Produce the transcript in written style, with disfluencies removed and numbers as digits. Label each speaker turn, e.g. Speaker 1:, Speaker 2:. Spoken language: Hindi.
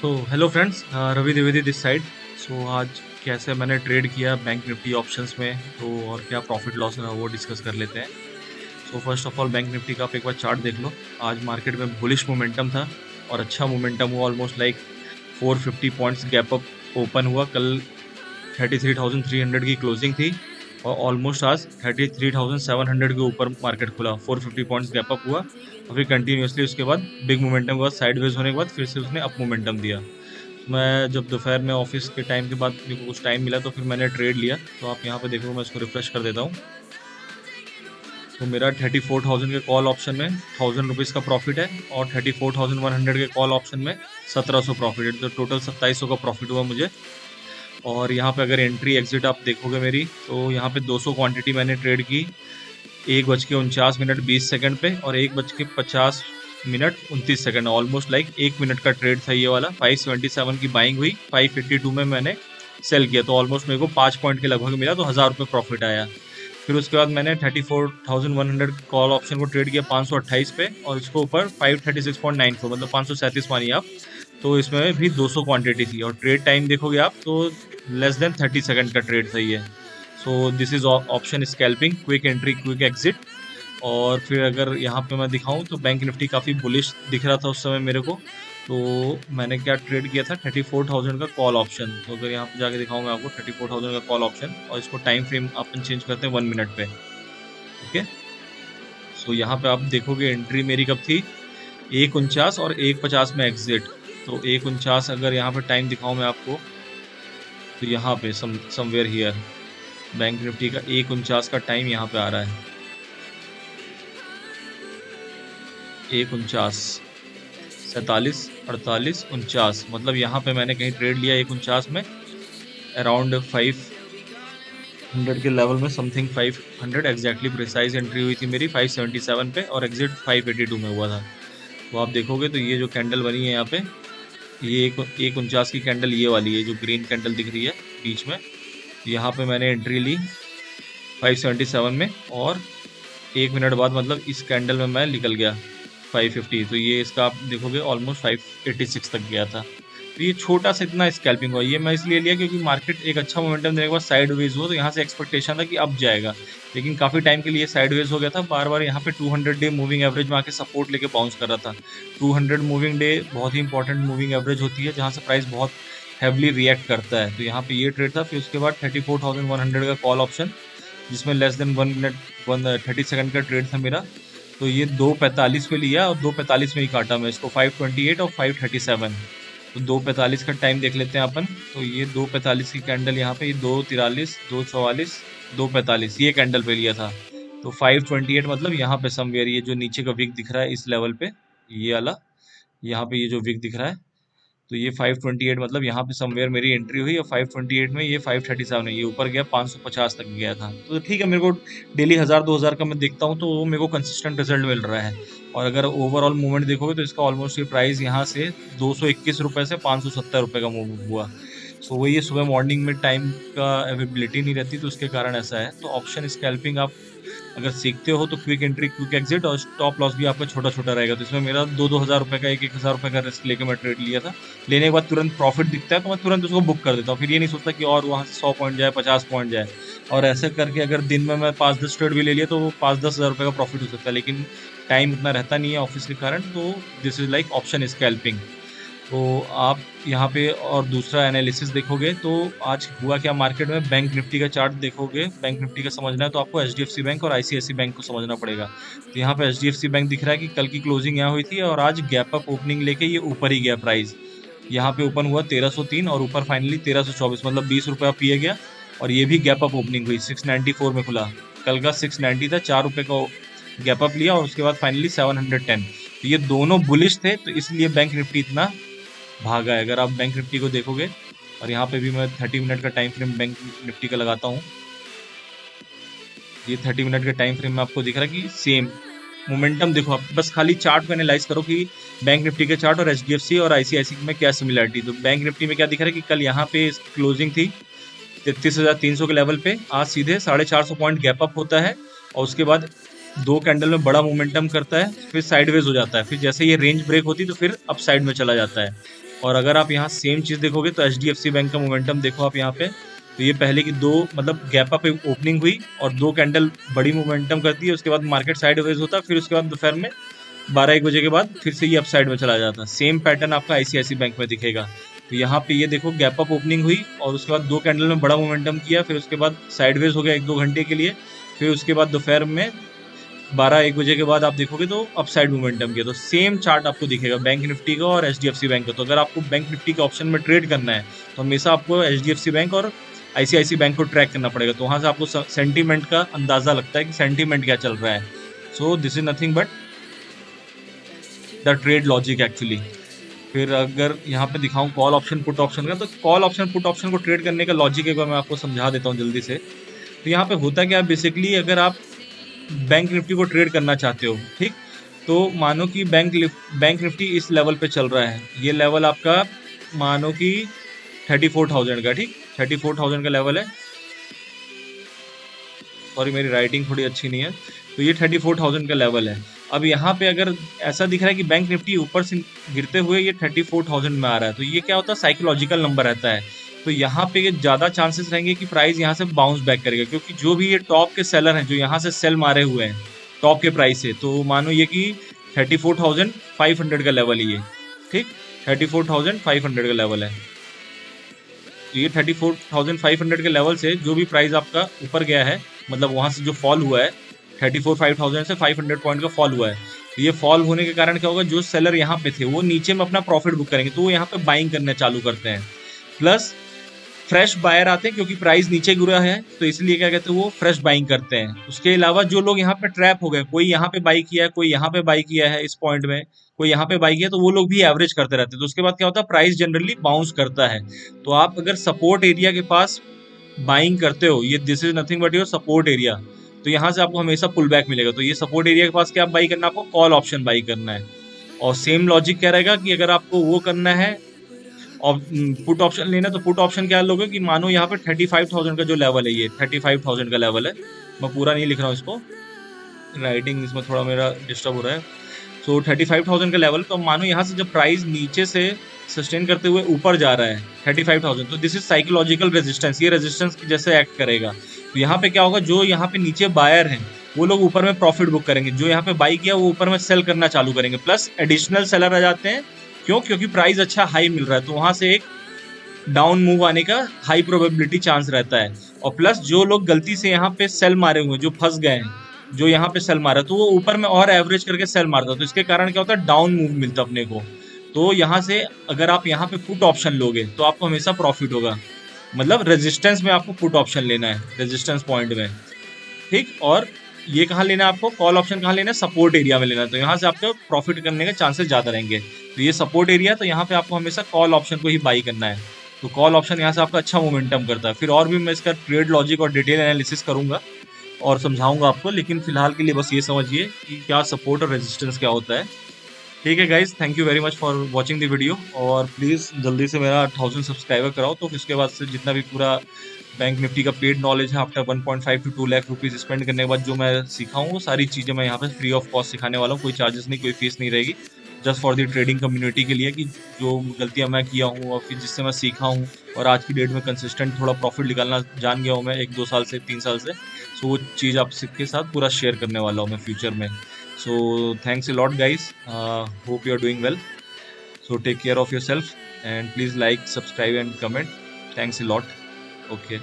Speaker 1: तो hello friends, Ravi Dwivedi this side. So आज कैसे मैंने ट्रेड किया बैंक निफ्टी ऑप्शंस में, तो और क्या प्रॉफिट लॉस रहा वो डिस्कस कर लेते हैं। So first of all bank Nifty का आप एक बार चार्ट देख लो। आज मार्केट में बुलिश मोमेंटम था और अच्छा मोमेंटम हुआ, almost like 450 points gap up open हुआ। कल 33,300 की क्लोजिंग थी और ऑलमोस्ट आज 33,700 के ऊपर मार्केट खुला। 450 पॉइंट्स गैप अप हुआ और फिर कंटिन्यूसली उसके बाद बिग मोमेंटम के बाद साइडवेज होने के बाद फिर से उसने अप मोमेंटम दिया। मैं जब दोपहर में ऑफिस के टाइम के बाद मेरे को कुछ टाइम मिला तो फिर मैंने ट्रेड लिया। तो आप यहाँ पे देखो, मैं इसको रिफ्रेश कर देता हूँ। तो मेरा 34,000 के कॉल ऑप्शन में 1,000 रुपीज़ का प्रॉफिट है और 34,100 के कॉल ऑप्शन में 1,700 प्रॉफिट है। तो टोटल 2,700 का प्रॉफिट हुआ मुझे। और यहाँ पे अगर एंट्री एग्जिट आप देखोगे मेरी, तो यहाँ पे 200 क्वांटिटी मैंने ट्रेड की 1:49 पे और 1:50 ऑलमोस्ट लाइक 1 मिनट का ट्रेड था ये वाला। 577 की बाइंग हुई, 582 में मैंने सेल किया, तो ऑलमोस्ट मेरे को 5 पॉइंट के लगभग मिला, तो 1,000 रुपये प्रॉफिट आया। फिर उसके बाद मैंने 34,100 कॉल ऑप्शन को ट्रेड किया 528 पे और इसको ऊपर 536.94, मतलब 537 मानिए आप। तो इसमें भी 200 क्वांटिटी थी और ट्रेड टाइम देखोगे आप तो लेस देन 30 सेकंड का ट्रेड था ये। So this is option scalping, quick entry quick exit. और फिर अगर यहाँ पे मैं दिखाऊं तो बैंक निफ्टी काफ़ी बुलिश दिख रहा था उस समय मेरे को। तो मैंने क्या ट्रेड किया था 34,000 का कॉल ऑप्शन। तो अगर यहाँ पे जाके दिखाऊं मैं आपको 34,000 का कॉल ऑप्शन, और इसको टाइम फ्रेम अपन चेंज करते हैं 1 मिनट पे। ओके, सो यहाँ पे आप देखोगे एंट्री मेरी कब थी 1:49 और 1:50 में एग्जिट। तो 1:49 अगर यहाँ पे टाइम दिखाऊं मैं आपको, तो यहाँ पे समवेयर हियर बैंक निफ्टी का 1:49 का टाइम यहाँ पे आ रहा है। 1:49, 47, 48, 49, मतलब यहाँ पे मैंने कहीं ट्रेड लिया 1:49 में, अराउंड 500 के लेवल में, समथिंग 500 एग्जैक्टली प्रिसाइज एंट्री हुई थी मेरी 577 पे और एग्जिट 582 में हुआ था। तो आप देखोगे तो ये जो कैंडल बनी है यहाँ पे, ये 1:49 की कैंडल ये वाली है जो ग्रीन कैंडल दिख रही है बीच में। यहाँ पे मैंने एंट्री ली 577 में और 1 मिनट बाद मतलब इस कैंडल में मैं निकल गया 550। तो ये इसका आप देखोगे ऑलमोस्ट 586 तक गया था। तो ये छोटा सा इतना स्कैल्पिंग हुआ, ये मैं इसलिए लिया क्योंकि मार्केट एक अच्छा मोमेंटम देने के बाद साइडवेज हुआ, तो यहाँ से एक्सपेक्टेशन था कि अब जाएगा, लेकिन काफ़ी टाइम के लिए साइडवेज हो गया था। बार बार यहाँ पे 200 डे मूविंग एवरेज में आके सपोर्ट लेके बाउंस कर रहा था। 200 मूविंग डे बहुत ही इंपॉर्टेंट मूविंग एवरेज होती है जहाँ से प्राइस बहुत हैवली रिएक्ट करता है। तो यहाँ पे ये ट्रेड था। फिर उसके बाद 34,100 का कॉल ऑप्शन जिसमें लेस देन 1 मिनट 30 सेकंड का ट्रेड था मेरा। तो ये 2:45 पे लिया और 2:45 में ही काटा मैं इसको, 528 और 537। तो 2:45 का टाइम देख लेते हैं अपन। तो ये 2:45 की कैंडल यहाँ पे, ये 2:43, 2:44, 2:45 ये कैंडल पे लिया था। तो 528 मतलब यहाँ पे समवेयर ये जो नीचे का विक दिख रहा है इस लेवल पे, ये वाला यहाँ पे ये जो विक दिख रहा है, तो ये 528 मतलब यहाँ पे समवेयर मेरी एंट्री हुई और 528 में ये 537 है, ये ऊपर गया 550 तक गया था। तो ठीक है, मेरे को डेली 1,000-2,000 का मैं देखता हूँ तो वो मेरे को कंसिस्टेंट रिजल्ट मिल रहा है। और अगर ओवरऑल मूवमेंट देखोगे तो इसका ऑलमोस्ट ये प्राइस यहाँ से 221 रुपये से 570 रुपये का मूव हुआ। सो वही, ये सुबह मॉर्निंग में टाइम का अवेलेबिलिटी नहीं रहती तो उसके कारण ऐसा है। तो ऑप्शन स्कैल्पिंग आप अगर सीखते हो तो क्विक एंट्री क्विक एग्जिट और स्टॉप लॉस भी आपका छोटा छोटा रहेगा। तो इसमें मेरा 2,000 रुपये का 1,000 रुपये का रिस्क लेके मैं ट्रेड लिया था। लेने के बाद तुरंत प्रॉफिट दिखता है तो मैं तुरंत उसको बुक कर देता हूँ, फिर ये नहीं सोचता कि और वहाँ से 100 पॉइंट जाए, 50 पॉइंट जाए। और ऐसे करके अगर दिन में मैं 5-10 ट्रेड भी ले लिया तो वो 5-10 हज़ार रुपये का प्रॉफिट हो सकता है, लेकिन टाइम इतना रहता नहीं है ऑफिस के कारण। तो this is like option scalping. तो आप यहाँ पे और दूसरा एनालिसिस देखोगे तो आज हुआ क्या मार्केट में, बैंक निफ्टी का चार्ट देखोगे, बैंक निफ्टी का समझना है तो आपको एचडीएफसी बैंक और आईसीआईसी बैंक को समझना पड़ेगा। तो यहाँ पे एचडीएफसी बैंक दिख रहा है कि कल की क्लोजिंग यहाँ हुई थी और आज गैप अप ओपनिंग लेके ये ऊपर ही गया प्राइस। यहाँ पे ओपन हुआ 1303 और ऊपर फाइनली 1324, मतलब 20 रुपये पिए गया। और ये भी गैप अप ओपनिंग हुई 694 में खुला, कल का 690 था, 4 रुपये का गैप अप लिया और उसके बाद फाइनली 710। तो ये दोनों बुलिश थे तो इसलिए बैंक निफ्टी इतना भागा है। अगर आप बैंक निफ्टी को देखोगे, और यहाँ पे भी मैं 30 मिनट का टाइम फ्रेम बैंक निफ्टी का लगाता हूँ, ये 30 मिनट के टाइम फ्रेम में आपको दिख रहा है कि सेम मोमेंटम देखो। आप बस खाली चार्ट को एनालाइज करो कि बैंक निफ्टी के चार्ट और एचडीएफसी और आईसीआईसी में क्या सिमिलरिटी। तो बैंक निफ्टी में क्या दिख रहा है कि कल यहाँ पे क्लोजिंग थी 33,300 के लेवल पे, आज सीधे 450 पॉइंट गैप अप होता है और उसके बाद 2 कैंडल में बड़ा मोमेंटम करता है, फिर साइडवेज हो जाता है, फिर जैसे ये रेंज ब्रेक होती है तो फिर अप साइड में चला जाता है। और अगर आप यहाँ सेम चीज़ देखोगे तो HDFC बैंक का मोमेंटम देखो आप यहाँ पे, तो ये पहले की दो मतलब गैप अप ओपनिंग हुई और दो कैंडल बड़ी मोमेंटम करती है, उसके बाद मार्केट साइडवेज होता है, फिर उसके बाद दोपहर में 12-1 बजे के बाद फिर से ये अप साइड में चला जाता है। सेम पैटर्न आपका ICICI बैंक में दिखेगा। तो यहाँ पे ये देखो गैप अप ओपनिंग हुई और उसके बाद दो कैंडल में बड़ा मोमेंटम किया, फिर उसके बाद साइडवेज हो गया 1-2 घंटे के लिए, फिर उसके बाद दोपहर में 12-1 बजे के बाद आप देखोगे तो अपसाइड मोमेंटम किया। तो सेम चार्ट आपको दिखेगा बैंक निफ्टी का और HDFC बैंक का। तो अगर आपको बैंक निफ्टी के ऑप्शन में ट्रेड करना है तो हमेशा आपको HDFC बैंक और ICICI बैंक को ट्रैक करना पड़ेगा। तो वहाँ से आपको सेंटीमेंट का अंदाजा लगता है कि सेंटीमेंट क्या चल रहा है। सो this is nothing but the trade logic actually. फिर अगर यहाँ पे दिखाऊं कॉल ऑप्शन पुट ऑप्शन का, तो कॉल ऑप्शन पुट ऑप्शन को ट्रेड करने का लॉजिक एक बार मैं आपको समझा देता हूँ जल्दी से। तो यहाँ पे होता क्या, बेसिकली अगर आप बैंक निफ्टी को ट्रेड करना चाहते हो, ठीक, तो मानो कि बैंक निफ्टी इस लेवल पे चल रहा है, ये लेवल आपका मानो कि 34,000 का, ठीक, 34,000 का लेवल है। सॉरी मेरी राइटिंग थोड़ी अच्छी नहीं है। तो ये 34,000 का लेवल है। अब यहाँ पे अगर ऐसा दिख रहा है कि बैंक निफ्टी ऊपर से गिरते हुए ये 34,000 में आ रहा है, तो ये क्या होता है, साइकोलॉजिकल नंबर रहता है। तो यहाँ पे ये ज़्यादा चांसेस रहेंगे कि प्राइस यहाँ से बाउंस बैक करेगा, क्योंकि जो भी ये टॉप के सेलर हैं जो यहाँ से सेल मारे हुए हैं टॉप के प्राइस से, तो मानो ये कि 34,500 का लेवल ही है, ठीक, 34,500 का लेवल है। तो ये 34,500 के लेवल से जो भी प्राइस आपका ऊपर गया है, मतलब वहाँ से जो फॉल हुआ है 34,500 से 500 पॉइंट का फॉल हुआ है, तो ये फॉल होने के कारण क्या होगा, जो सेलर यहाँ पे थे वो नीचे में अपना प्रॉफिट बुक करेंगे, तो वो यहाँ पे बाइंग करना चालू करते हैं। प्लस फ्रेश बायर आते हैं, क्योंकि प्राइस नीचे गिरा है तो इसलिए क्या कहते हैं, वो फ्रेश बाइंग करते हैं। उसके अलावा जो लोग यहाँ पे ट्रैप हो गए, कोई यहाँ पे बाई किया है, कोई यहाँ पे बाई किया है इस पॉइंट में, कोई यहाँ पे बाई किया, तो वो लोग भी एवरेज करते रहते हैं। तो उसके बाद क्या होता है, प्राइस जनरली बाउंस करता है। तो आप अगर सपोर्ट एरिया के पास बाइंग करते हो, ये this is nothing but your support area, तो यहाँ से आपको हमेशा पुल बैक मिलेगा। तो ये सपोर्ट एरिया के पास क्या बाई करना, आपको कॉल ऑप्शन बाई करना है। और सेम लॉजिक क्या रहेगा कि अगर आपको वो करना है और पुट ऑप्शन लेना, तो पुट ऑप्शन क्या लोगे कि मानो यहाँ पे 35,000 का जो लेवल है, ये 35,000 का लेवल है, मैं पूरा नहीं लिख रहा हूँ इसको, राइटिंग इसमें थोड़ा मेरा डिस्टर्ब हो रहा है। सो 35,000 का लेवल, तो मानो यहाँ से जब प्राइस नीचे से सस्टेन करते हुए ऊपर जा रहा है 35,000, तो दिस इज साइकोलॉजिकल रेजिस्टेंस, ये रेजिस्टेंस की जैसे एक्ट करेगा। तो यहाँ पे क्या होगा, जो यहाँ पे नीचे बायर हैं वो लोग ऊपर में प्रॉफिट बुक करेंगे, जो यहाँ पे बाई किया वो ऊपर में सेल करना चालू करेंगे, प्लस एडिशनल सेलर आ जाते हैं। क्यों? क्योंकि प्राइस अच्छा हाई मिल रहा है, तो वहां से एक डाउन मूव आने का हाई प्रोबेबिलिटी चांस रहता है। और प्लस जो लोग गलती से यहाँ पे सेल मारे हुए हैं, जो फंस गए हैं, जो यहाँ पे सेल मारा, तो वो ऊपर में और एवरेज करके सेल मारता है, तो इसके कारण क्या होता है, डाउन मूव मिलता है अपने को। तो यहाँ से अगर आप यहाँ पे पुट ऑप्शन लोगे तो आपको हमेशा प्रॉफिट होगा, मतलब रेजिस्टेंस में आपको पुट ऑप्शन लेना है, रेजिस्टेंस पॉइंट में, ठीक। और ये कहाँ लेना है आपको, कॉल ऑप्शन कहाँ लेना है, सपोर्ट एरिया में लेना है। तो यहाँ से आपको प्रॉफिट करने के चांसेस ज़्यादा रहेंगे। तो ये सपोर्ट एरिया, तो यहाँ पे आपको हमेशा कॉल ऑप्शन को ही बाई करना है। तो कॉल ऑप्शन यहाँ से आपका अच्छा मोमेंटम करता है। फिर और भी मैं इसका ट्रेड लॉजिक और डिटेल एनालिसिस करूंगा और समझाऊंगा आपको, लेकिन फिलहाल के लिए बस ये समझिए कि क्या सपोर्ट और रेजिस्टेंस क्या होता है। ठीक है guys, thank you very much for watching the video, और प्लीज़ जल्दी से मेरा 1000 सब्सक्राइबर कराओ, तो इसके बाद से जितना भी पूरा बैंक निफ्टी का पेड नॉलेज है after 1.5 to 2 lakh rupees spend करने के बाद जो मैं सीखा हूँ, वो सारी चीज़ें मैं यहाँ पे फ्री ऑफ कॉस्ट सिखाने वाला हूँ। कोई चार्जेस नहीं, कोई फीस नहीं रहेगी, just for the trading community के लिए, कि जो गलतियाँ मैं किया हूँ और फिर जिससे मैं सीखा हूँ और आज की डेट में कंसिस्टेंट थोड़ा प्रॉफिट निकालना जान गया हूँ मैं 1-2 साल से, 3 साल से। सो वो चीज़ आप सबके साथ पूरा शेयर करने वाला हूँ मैं फ्यूचर में। So thanks a lot guys, hope you are doing well, so take care of yourself and please like, subscribe and comment. Thanks a lot. Okay.